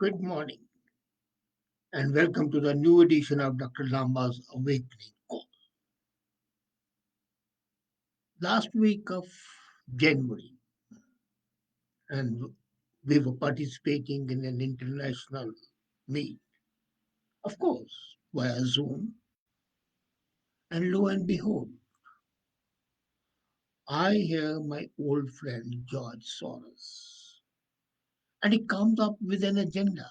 Good morning and welcome to the new edition of Dr. Lamba's Awakening Call. Last week of January, and we were participating in an international meet, of course, via Zoom. And lo and behold, I hear my old friend George Soros. And he comes up with an agenda.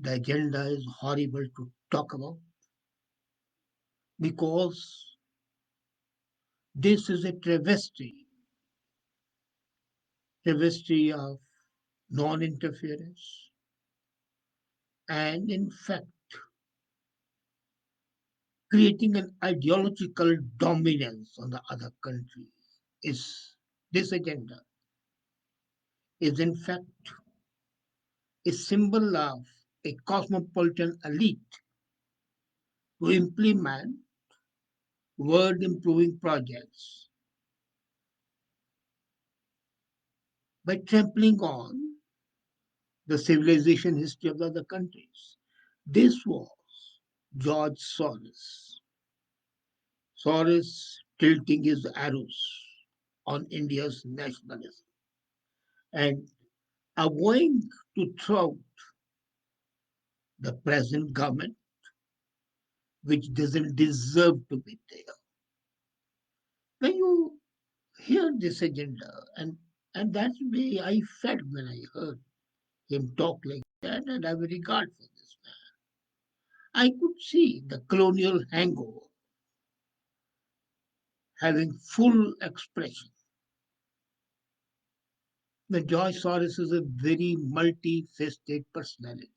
The agenda is horrible to talk about because this is a travesty of non interference, and in fact, creating an ideological dominance on the other countries. Is this agenda is in fact a symbol of a cosmopolitan elite to implement world improving projects by trampling on the civilization history of the other countries. This was George Soros. Soros tilting his arrows on India's nationalism and avoiding to throw the present government, which doesn't deserve to be there. When you hear this agenda, and that's the way I felt when I heard him talk like that, and I have a regard for this man. I could see the colonial hangover having full expression. The George Soros is a very multi-faceted personality,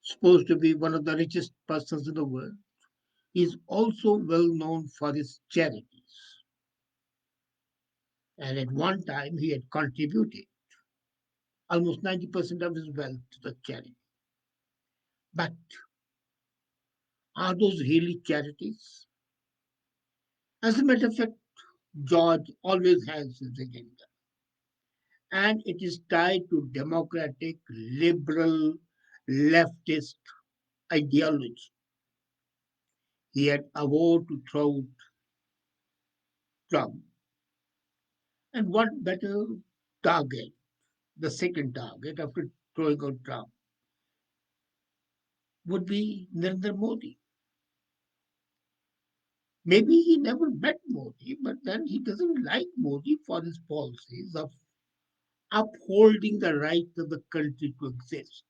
supposed to be one of the richest persons in the world. He is also well known for his charities, and at one time he had contributed almost 90% of his wealth to the charity. But are those really charities? As a matter of fact, George always has his agenda, and it is tied to democratic, liberal, leftist ideology. He had vowed to throw Trump, and what better target, the second target after throwing out Trump, would be Narendra Modi. Maybe he never met Modi, but then he doesn't like Modi for his policies of upholding the right of the country to exist.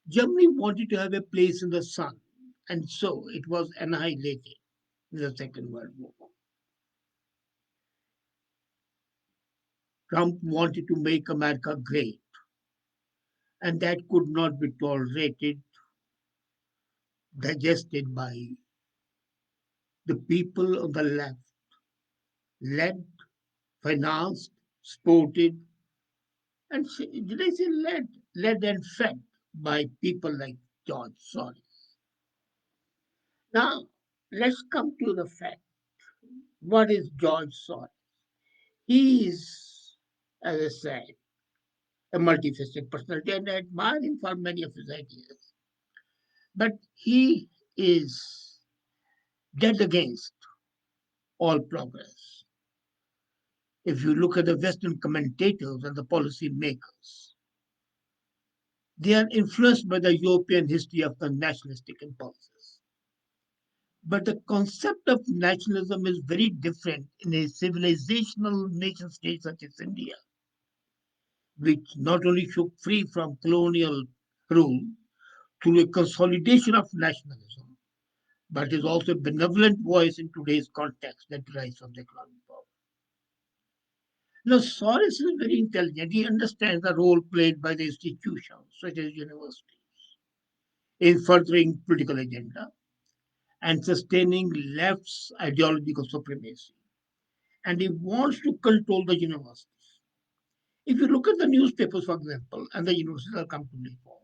Germany wanted to have a place in the sun, and so it was annihilated in the Second World War. Trump wanted to make America great, and that could not be tolerated, digested by the people on the left, led, financed, supported, and did I say led and fed by people like George Soros. Now, let's come to the fact. What is George Soros? He is, as I said, a multifaceted personality, and I admire him for many of his ideas. But he is dead against all progress. If you look at the Western commentators and the policy makers, they are influenced by the European history of the nationalistic impulses. But the concept of nationalism is very different in a civilizational nation state such as India, which not only shook free from colonial rule through a consolidation of nationalism, but is also a benevolent voice in today's context that derives from the economic power. Now, Soros is very intelligent. He understands the role played by the institutions, such as universities, in furthering political agenda and sustaining left's ideological supremacy. And he wants to control the universities. If you look at the newspapers, for example, and the universities are come to reform,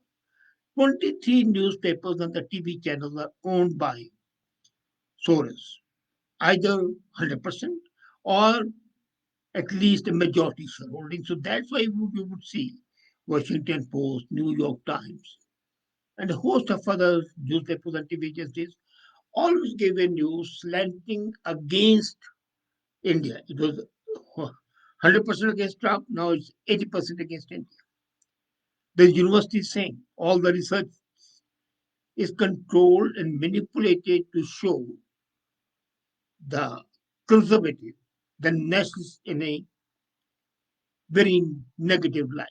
23 newspapers and the TV channels are owned by Soros, either 100% or at least a majority shareholding. So that's why you would see Washington Post, New York Times, and a host of other newspapers and TV agencies always gave a news slanting against India. It was 100% against Trump, now it's 80% against India. The university is saying all the research is controlled and manipulated to show the conservative, the nationalists in a very negative light.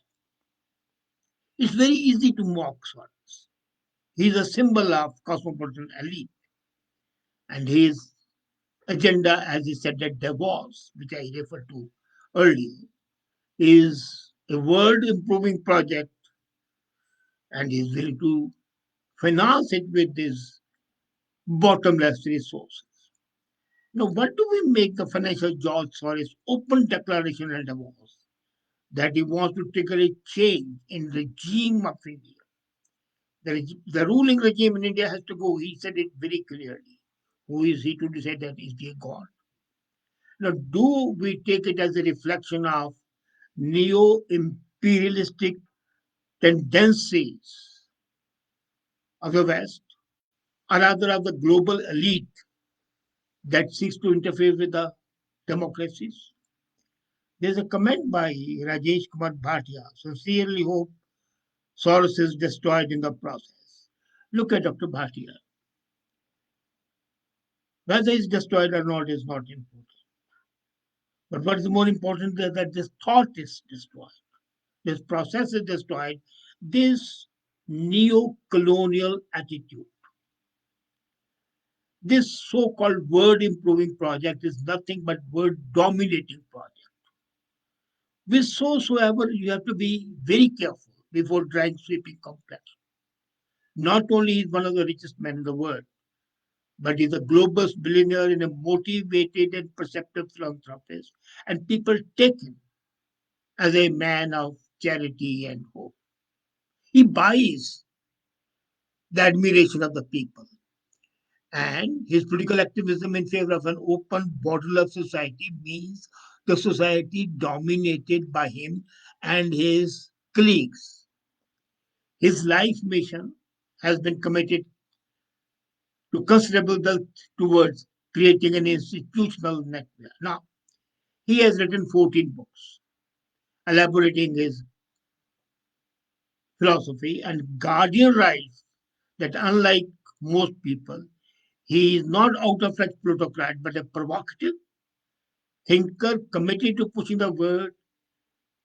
It's very easy to mock Soros. He's a symbol of cosmopolitan elite, and his agenda, as he said at Davos, which I referred to earlier, is a world improving project, and he's willing to finance it with these bottomless resources. Now, what do we make the financial George Soros open declaration at Davos that he wants to trigger a change in regime of India? The ruling regime in India has to go. He said it very clearly. Who is he to decide that is he a god? Now, do we take it as a reflection of neo imperialistic tendencies of the West, or rather of the global elite that seeks to interfere with the democracies? There's a comment by Rajesh Kumar Bhatia. Sincerely hope Soros is destroyed in the process. Look at Dr. Bhatia. Whether he's destroyed or not is not important. But what is more important is that this thought is destroyed. This process is destroyed. This neo-colonial attitude, this so-called word improving project is nothing but word dominating project. Whatsoever you have to be very careful before drawing sweeping conclusions. Not only is one of the richest men in the world, but he's a global billionaire and a motivated and perceptive philanthropist, and people take him as a man of charity and hope. He buys the admiration of the people. And his political activism in favor of an open, borderless society means the society dominated by him and his colleagues. His life mission has been committed to considerable wealth towards creating an institutional network. Now, he has written 14 books elaborating his philosophy, and Guardian writes that unlike most people, he is not out of touch plutocrat, but a provocative thinker committed to pushing the world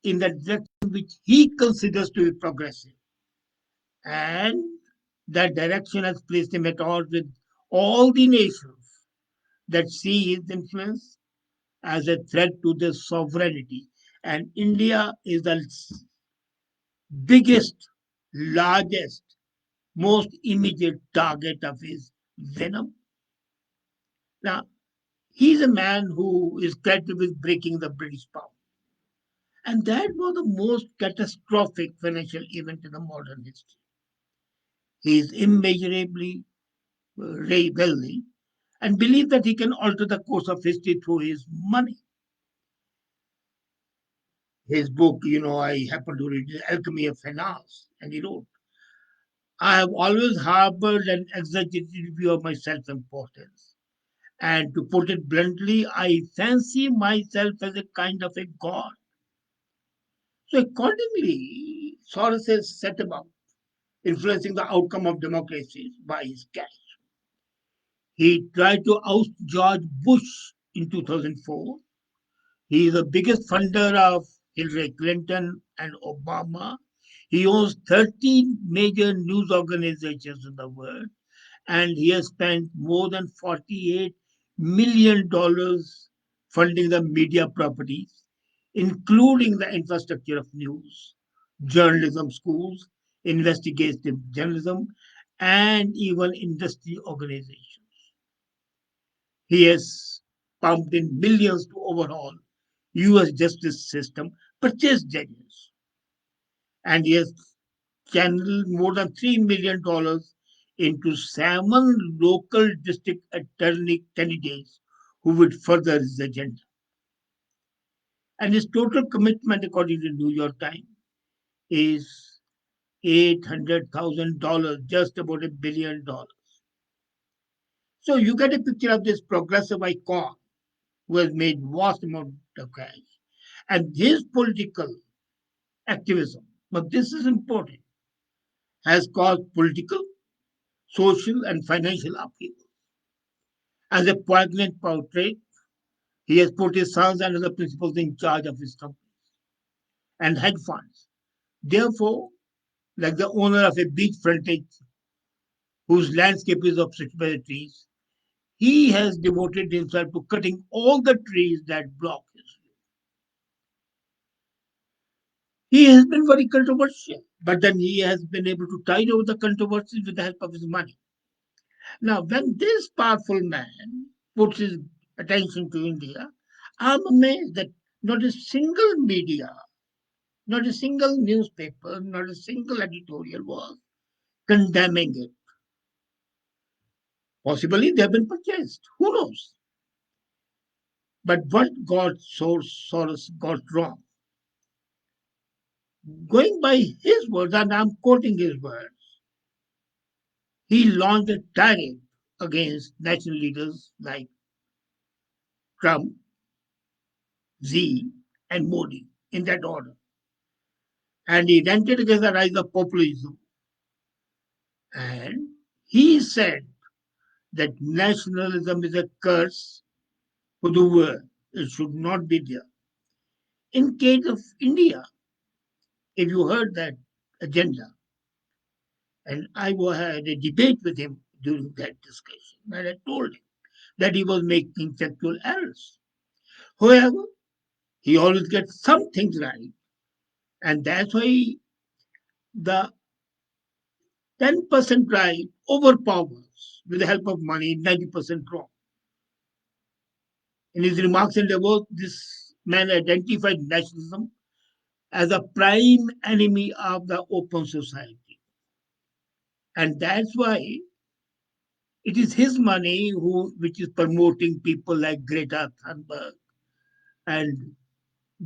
in the direction which he considers to be progressive. And that direction has placed him at odds with all the nations that see his influence as a threat to their sovereignty. And India is the biggest, largest, most immediate target of his venom. Now, he's a man who is credited with breaking the British power. And that was the most catastrophic financial event in the modern history. He is immeasurably wealthy and believes that he can alter the course of history through his money. His book, I happen to read Alchemy of Finance, and he wrote, I have always harbored an exaggerated view of my self importance. And to put it bluntly, I fancy myself as a kind of a god. So, accordingly, Soros has set about influencing the outcome of democracies by his cash. He tried to oust George Bush in 2004. He is the biggest funder of Hillary Clinton and Obama. He owns 13 major news organizations in the world, and he has spent more than $48 million funding the media properties, including the infrastructure of news, journalism schools, investigative journalism, and even industry organizations. He has pumped in millions to overhaul U.S. justice system, purchase judges, and he has channeled more than $3 million into 7 local district attorney candidates who would further his agenda. And his total commitment, according to New York Times, is $800,000, just about $1 billion. So you get a picture of this progressive icon who has made vast amount of cash. And his political activism, but this is important, has caused political, social, and financial upheaval. As a poignant portrait, he has put his sons and other principals in charge of his companies and hedge funds. Therefore, like the owner of a beach frontage whose landscape is obstructed by the trees, he has devoted himself to cutting all the trees that block his view. He has been very controversial, but then he has been able to tide over the controversies with the help of his money. Now, when this powerful man puts his attention to India, I'm amazed that not a single media, not a single newspaper, not a single editorial was condemning it. Possibly they have been purchased. Who knows? But what Soros got wrong, going by his words, and I'm quoting his words, he launched a tirade against national leaders like Trump, Z, and Modi in that order. And he ranted against the rise of populism. And he said that nationalism is a curse for the world. It should not be there. In case of India, if you heard that agenda, and I had a debate with him during that discussion, and I told him that he was making factual errors. However, he always gets some things right, and that's why the 10% right overpowers, with the help of money, 90% wrong. In his remarks and above, this man identified nationalism as a prime enemy of the open society. And that's why it is his money which is promoting people like Greta Thunberg and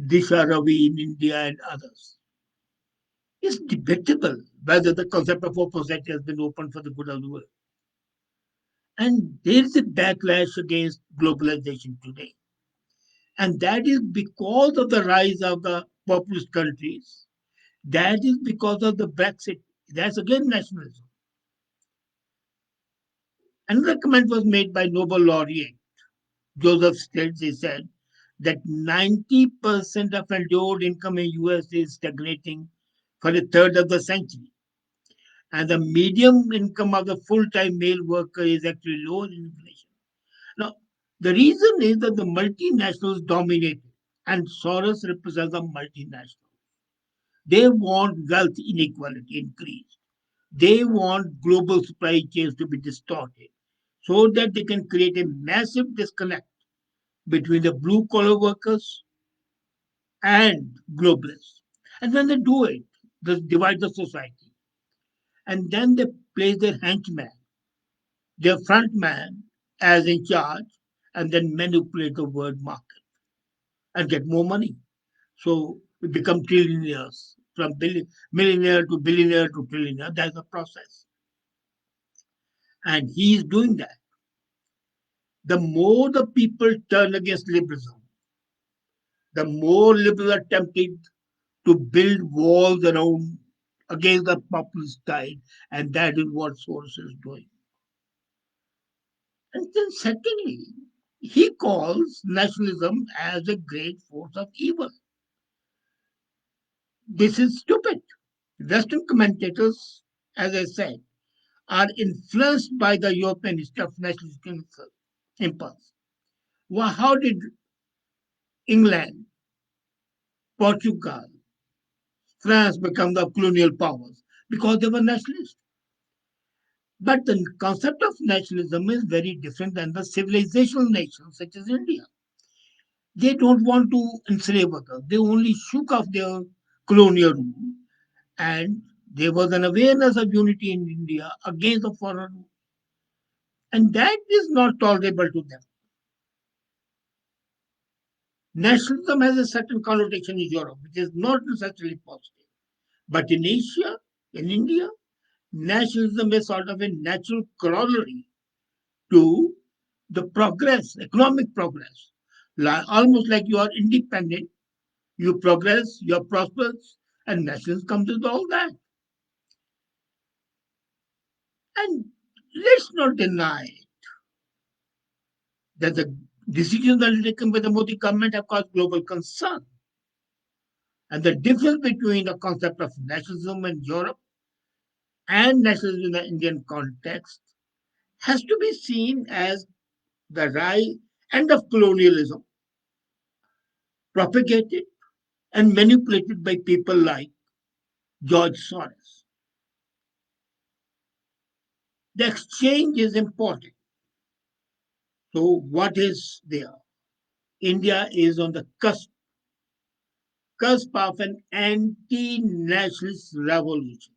Disha Ravi in India and others. It's debatable whether the concept of open society has been opened for the good of the world. And there is a backlash against globalization today. And that is because of the rise of the populist countries. That is because of the Brexit. That's again nationalism. Another comment was made by Nobel laureate Joseph Stiglitz. He said that 90% of household income in US is stagnating for a third of the century. And the medium income of the full-time male worker is actually lower in inflation. Now, the reason is that the multinationals dominate, and Soros represents the multinational. They want wealth inequality increased. They want global supply chains to be distorted so that they can create a massive disconnect between the blue collar workers and globalists. And when they do it, they divide the society. And then they place their henchman, their front man, as in charge, and then manipulate the world market and get more money. So we become trillionaires from millionaire to billionaire to trillionaire. That's the process. And he is doing that. The more the people turn against liberalism, the more liberals are tempted to build walls around against the populist tide, and that is what Soros is doing. And then, secondly, he calls nationalism as a great force of evil. This is stupid. Western commentators, as I said, are influenced by the European history of nationalist impulse. Well, how did England, Portugal, France become the colonial powers? Because they were nationalists. But the concept of nationalism is very different than the civilizational nations such as India. They don't want to enslave others. They only shook off their colonial rule, and there was an awareness of unity in India against the foreign rule. And that is not tolerable to them. Nationalism has a certain connotation in Europe, which is not necessarily positive. But in Asia, in India, nationalism is sort of a natural corollary to the progress, economic progress. Almost like you are independent, you progress, you are prosperous, and nationalism comes with all that. And let's not deny that the decisions undertaken by the Modi government have caused global concern. And the difference between the concept of nationalism in Europe and nationalism in the Indian context has to be seen as the end of colonialism, propagated and manipulated by people like George Soros. The exchange is important. So, what is there? India is on the cusp of an anti nationalist revolution.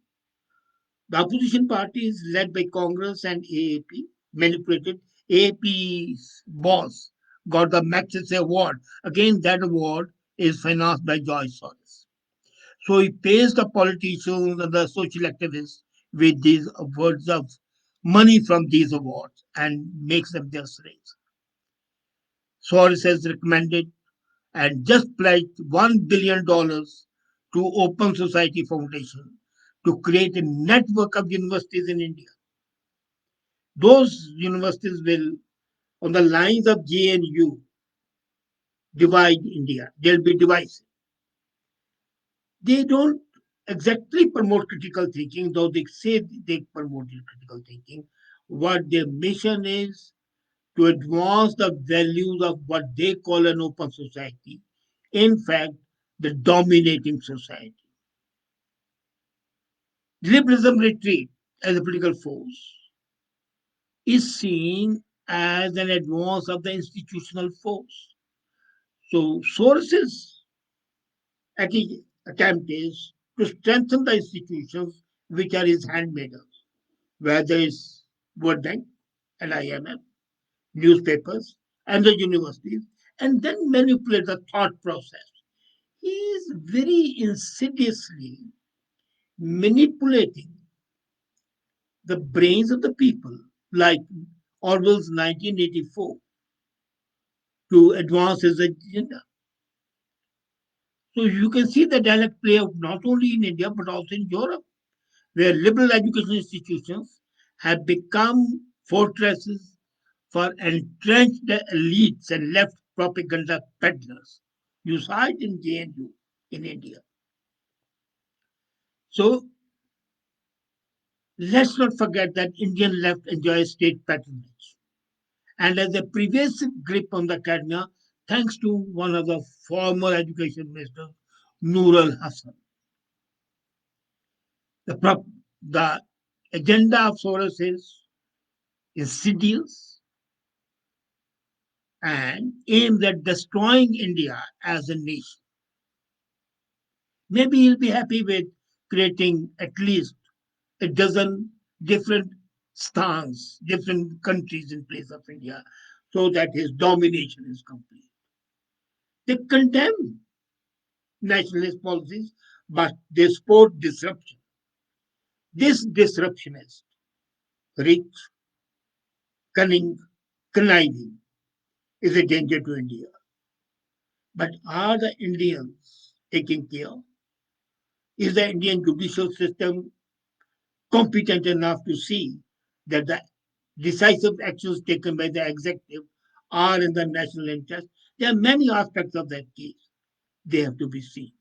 The opposition parties, led by Congress and AAP, manipulated. AAP's boss got the Magsaysay Award. Again, that award is financed by George Soros. So he pays the politicians and the social activists with these words of money from these awards and makes them their slaves. Soros has recommended and just pledged $1 billion to Open Society Foundation to create a network of universities in India. Those universities will, on the lines of JNU, divide India. They'll be divisive. They don't exactly promote critical thinking, though they say they promote critical thinking. What their mission is to advance the values of what they call an open society. In fact, the dominating society. Liberalism retreat as a political force is seen as an advance of the institutional force. So Soros's attempt is to strengthen the institutions which are his handmaidens, whether it's World Bank and IMF, newspapers, and the universities, and then manipulate the thought process. He is very insidiously manipulating the brains of the people, like Orwell's 1984, to advance his agenda. So you can see the dialect play out not only in India but also in Europe, where liberal education institutions have become fortresses for entrenched elites and left propaganda peddlers. You saw it in JNU in India. So let's not forget that Indian left enjoys state patronage and has a pervasive grip on the academia thanks to one of the former education ministers, Nur al Hassan. The, the agenda of Soros is insidious and aimed at destroying India as a nation. Maybe he'll be happy with creating at least a dozen different stans, different countries in place of India, so that his domination is complete. They condemn nationalist policies, but they support disruption. This disruptionist, rich, cunning, conniving, is a danger to India. But are the Indians taking care? Is the Indian judicial system competent enough to see that the decisive actions taken by the executive are in the national interest? There are many aspects of that case. They have to be seen.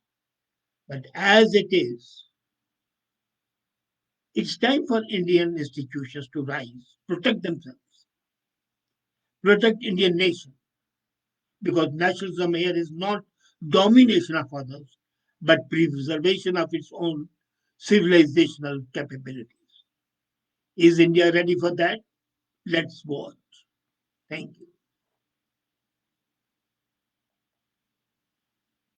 But as it is, it's time for Indian institutions to rise, protect themselves, protect Indian nation, because nationalism here is not domination of others, but preservation of its own civilizational capabilities. Is India ready for that? Let's watch. Thank you.